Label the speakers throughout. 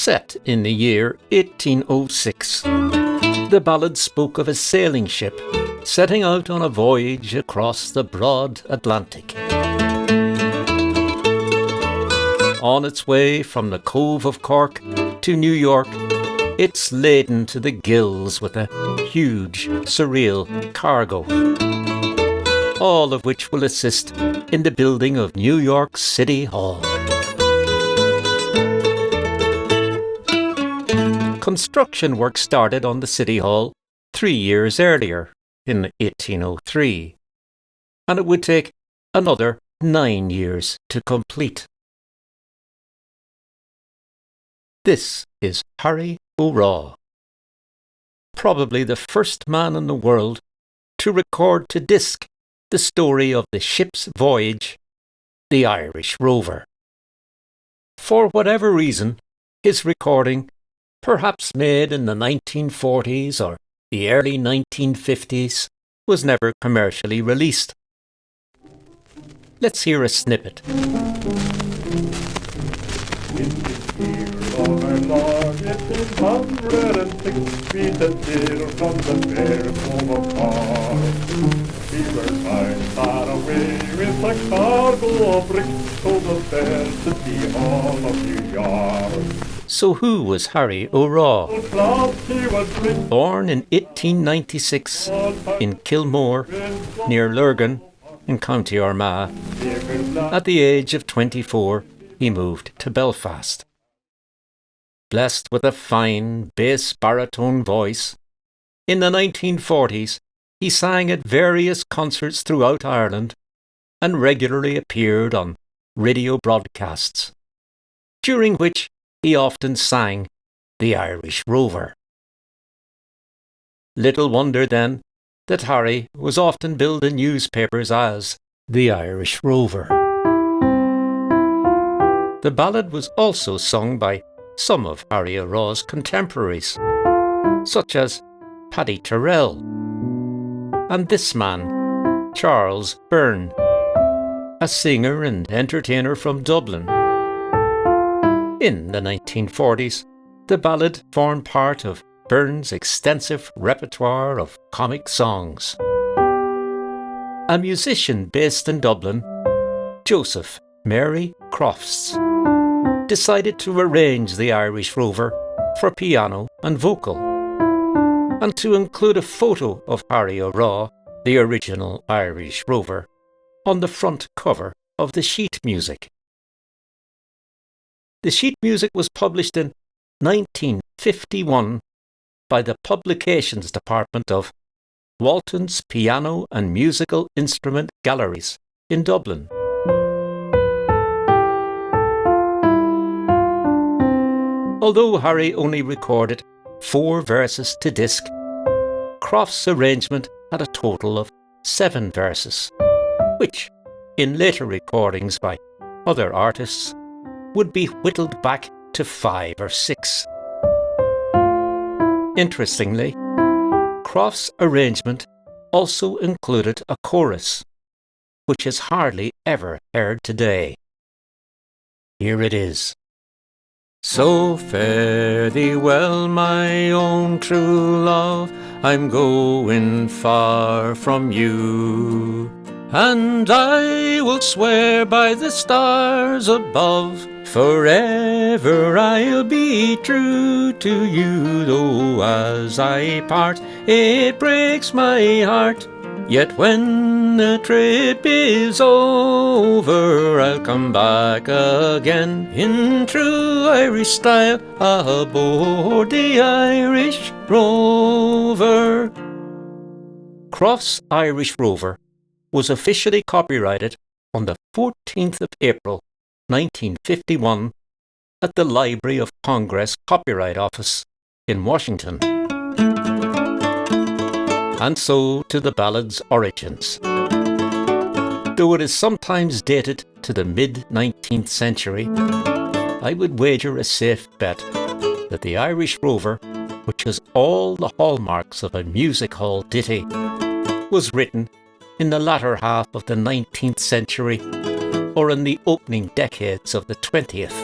Speaker 1: Set in the year 1806, the ballad spoke of a sailing ship setting out on a voyage across the broad Atlantic. On its way from the Cove of Cork to New York, it's laden to the gills with a huge, surreal cargo, all of which will assist in the building of New York City Hall. Construction work started on the City Hall 3 years earlier, in 1803, and it would take another 9 years to complete. This is Harry O'Raw, probably the first man in the world to record to disc the story of the ship's voyage, the Irish Rover. For whatever reason, his recording, perhaps made in the 1940s or the early 1950s, was never commercially released. Let's hear a snippet.
Speaker 2: In this year of our Lord 1806, we set sail from the fair Cove of Cork. We were bound far away with a cargo of bricks to the fair City Hall of New York.
Speaker 1: So who was Harry O'Raw? Born in 1896 in Kilmore, near Lurgan, in County Armagh, at the age of 24, he moved to Belfast. Blessed with a fine bass baritone voice, in the 1940s he sang at various concerts throughout Ireland and regularly appeared on radio broadcasts, during which he often sang the Irish Rover. Little wonder then that Harry was often billed in newspapers as the Irish Rover. The ballad was also sung by some of Harry O'Raw's contemporaries, such as Paddy Tyrrell and this man, Charles Byrne, a singer and entertainer from Dublin. In the 1940s, the ballad formed part of Byrne's extensive repertoire of comic songs. A musician based in Dublin, Joseph Mary Crofts, decided to arrange the Irish Rover for piano and vocal, and to include a photo of Harry O'Raw, the original Irish Rover, on the front cover of the sheet music. The sheet music was published in 1951 by the Publications Department of Walton's Piano and Musical Instrument Galleries in Dublin. Although Harry only recorded 4 verses to disc, Crofts' arrangement had a total of 7 verses, which, in later recordings by other artists, would be whittled back to 5 or 6. Interestingly, Crofts' arrangement also included a chorus, which is hardly ever heard today. Here it is. So fare thee well, my own true love, I'm going far from you, and I will swear by the stars above, forever I'll be true to you. Though as I part, it breaks my heart, yet when the trip is over, I'll come back again in true Irish style aboard the Irish Rover. Crofts' Irish Rover was officially copyrighted on the 14th of April 1951 at the Library of Congress Copyright Office in Washington. And so to the ballad's origins. Though it is sometimes dated to the mid-19th century, I would wager a safe bet that the Irish Rover, which has all the hallmarks of a music hall ditty, was written in the latter half of the 19th century or in the opening decades of the 20th.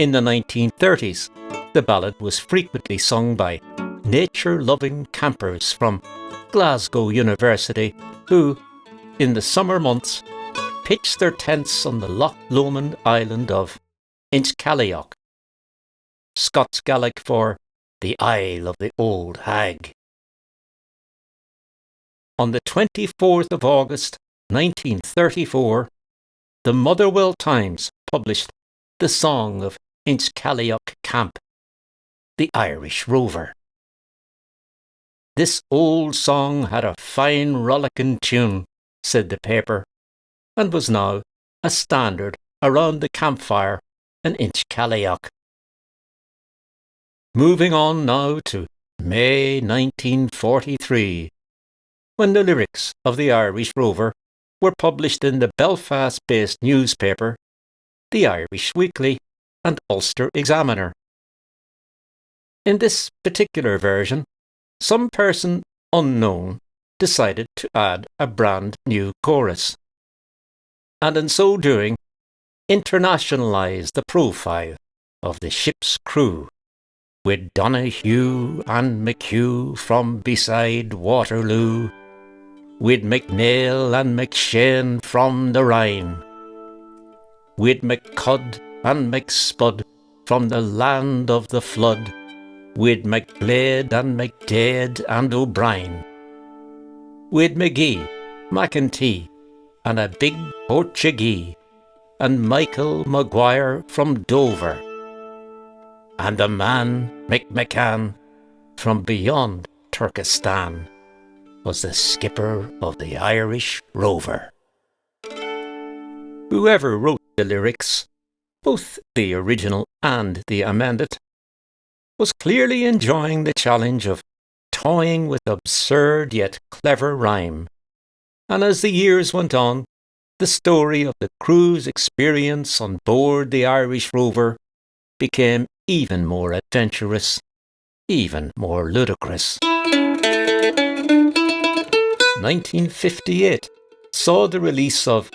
Speaker 1: In the 1930s, the ballad was frequently sung by nature-loving campers from Glasgow University who, in the summer months, pitched their tents on the Loch Lomond island of Inchcalioch, Scots Gaelic for the Isle of the Old Hag. On the 24th of August 1934, the Motherwell Times published the song of Inchcalioch Camp, the Irish Rover. "This old song had a fine rollicking tune," said the paper, and was now a standard around the campfire in Inchcalioch. Moving on now to May 1943, when the lyrics of the Irish Rover were published in the Belfast-based newspaper, the Irish Weekly and Ulster Examiner. In this particular version, some person unknown decided to add a brand new chorus, and in so doing, internationalised the profile of the ship's crew, with Donoghue and McHugh from beside Waterloo, with McNeil and McShane from the Rhine, with McCudd and McSpud from the land of the flood, with McBlade and McDade and O'Brien, with McGee, McEntee, and a big Portuguese, and Michael Maguire from Dover, and the man McMccann from beyond Turkestan was the skipper of the Irish Rover. Whoever wrote the lyrics, both the original and the amended, was clearly enjoying the challenge of toying with absurd yet clever rhyme, and as the years went on, the story of the crew's experience on board the Irish Rover became even more adventurous, even more ludicrous. 1958 saw the release of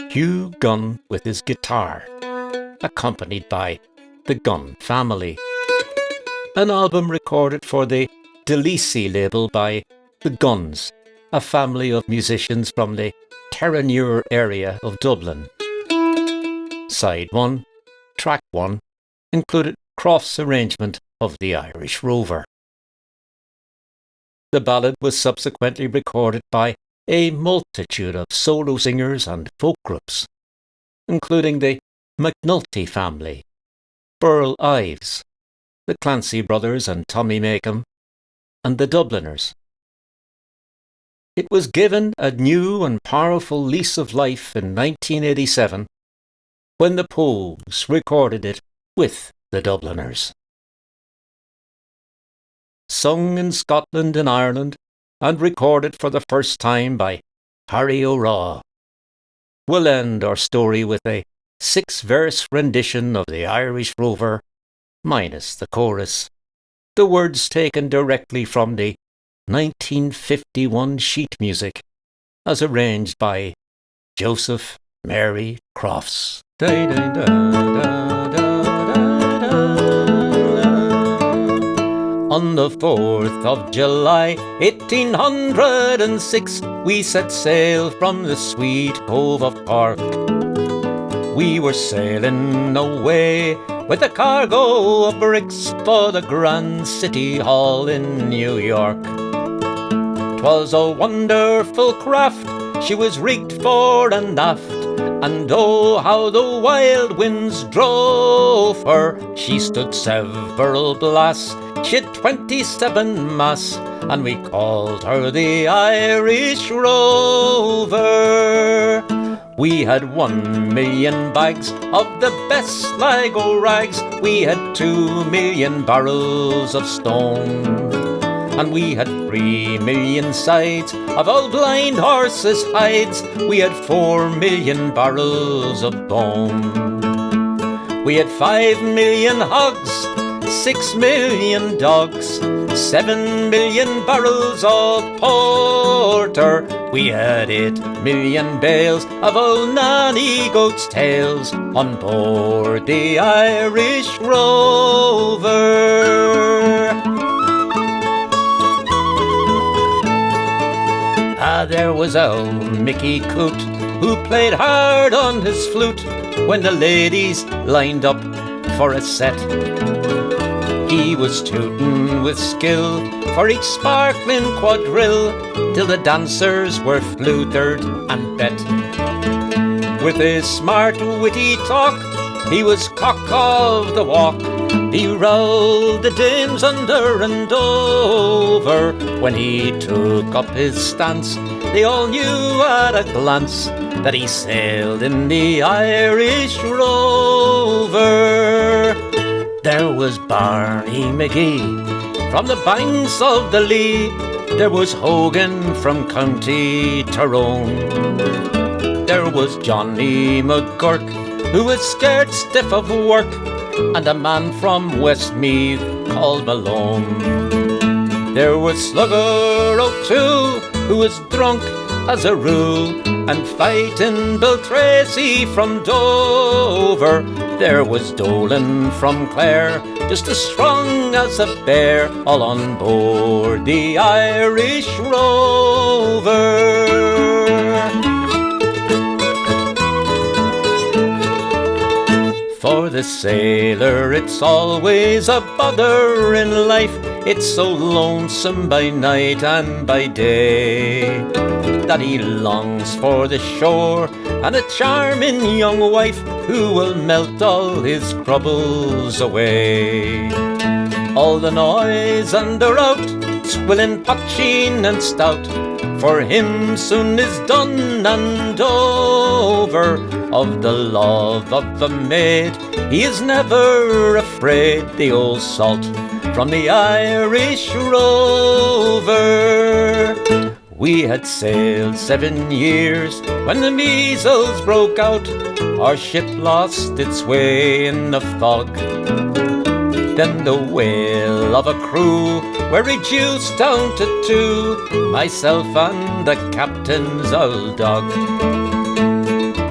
Speaker 1: Hugh Gunn with his guitar, accompanied by the Gunn Family, an album recorded for the DeLisi label by the Guns, a family of musicians from the Terenure area of Dublin. Side 1, track 1, included Croft's arrangement of the Irish Rover. The ballad was subsequently recorded by a multitude of solo singers and folk groups, including the McNulty family, Burl Ives, the Clancy brothers and Tommy Makem, and the Dubliners. It was given a new and powerful lease of life in 1987 when the Pogues recorded it with the Dubliners. Sung in Scotland and Ireland and recorded for the first time by Harry O'Raw, we'll end our story with a 6-verse rendition of the Irish Rover, minus the chorus, the words taken directly from the 1951 sheet music, as arranged by Joseph Mary Crofts. On the 4th of July, 1806, we set sail from the sweet cove of Cork. We were sailing away with a cargo of bricks for the Grand City Hall in New York. 'Twas a wonderful craft, she was rigged fore and aft, and oh, how the wild winds drove her. She stood several blasts, she'd 27 masts, and we called her the Irish Rover. We had 1 million bags of the best Sligo rags, we had 2 million barrels of stone, and we had 3 million sides of old blind horses' hides, we had 4 million barrels of bone. We had 5 million hogs, 6 million dogs, 7 million barrels of porter, We had 8,000,000 bales of old nanny goats' tails on board the Irish Rover. There was old Mickey Coot, who played hard on his flute when the ladies lined up for a set. He was tootin' with skill for each sparkling quadrille, till the dancers were flutered and bet. With his smart, witty talk, he was cock of the walk. He rolled the dames under and over. When he took up his stance, they all knew at a glance that he sailed in the Irish Rover. There was Barney McGee from the banks of the Lee. There was Hogan from County Tyrone. There was Johnny McGurk, who was scared stiff of work, and a man from Westmeath called Malone. There was Slugger O'Toole, who was drunk as a rule, and fighting Bill Tracy from Dover. There was Dolan from Clare, just as strong as a bear, all on board the Irish Rover. For the sailor it's always a bother in life. It's so lonesome by night and by day that he longs for the shore and a charming young wife who will melt all his troubles away. All the noise and the rout, swilling, poaching and stout, for him soon is done and over. Of the love of a maid he is never afraid, the old salt from the Irish Rover. We had sailed 7 years when the measles broke out. Our ship lost its way in the fog. Then the wail of a crew were reduced down to 2, myself and the captain's old dog.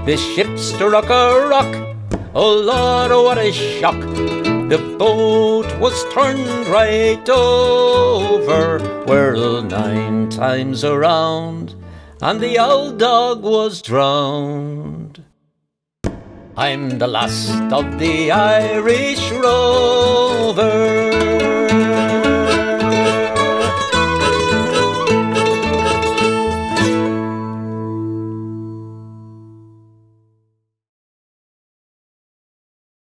Speaker 1: The ship struck a rock, oh Lord, oh what a shock. The boat was turned right over, whirled 9 times around, and the old dog was drowned. I'm the last of the Irish Rover.